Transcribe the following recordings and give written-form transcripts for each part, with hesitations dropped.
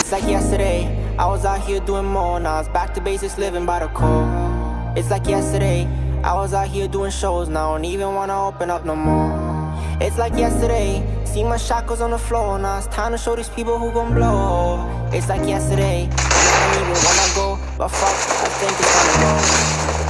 It's like yesterday, I was out here doing more. Now it's back to basics, living by the code. It's like yesterday, I was out here doing shows. Now I don't even wanna open up no more. It's like yesterday, see my shackles on the floor. Now it's time to show these people who gon' blow. It's like yesterday, I don't even wanna go, but fuck, I think it's time to go.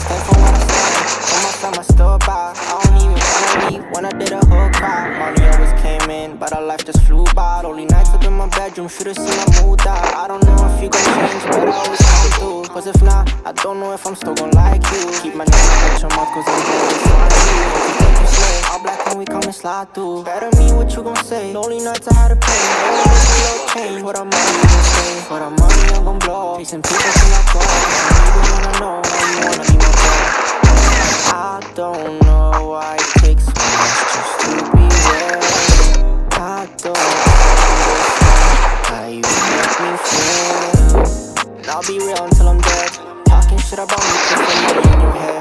Stand for what I stand, for my fam I stood by. I don't even wanna leave when I did a whole crowd. Money always came in, but our life just flew by. Only nights up in my bedroom, should've seen my mood out. I don't know if you gon' change, but I always come through. Cause if not, I don't know if I'm still gon' like you. Keep my name out your mouth, cause I'm gonna find you. If you think you slay, all black when we come and slide through. Better me, what you gon' say? Lonely nights I had to pay. Change what I'm money gon' stay. For the money I'm gon' blow. Chasing people till I go. I don't even wanna know how you wanna be my girl. I don't know why it takes so much just to be real. I don't understand how you make me feel. And I'll be real until I'm dead. Talking shit about me, put some money in your head.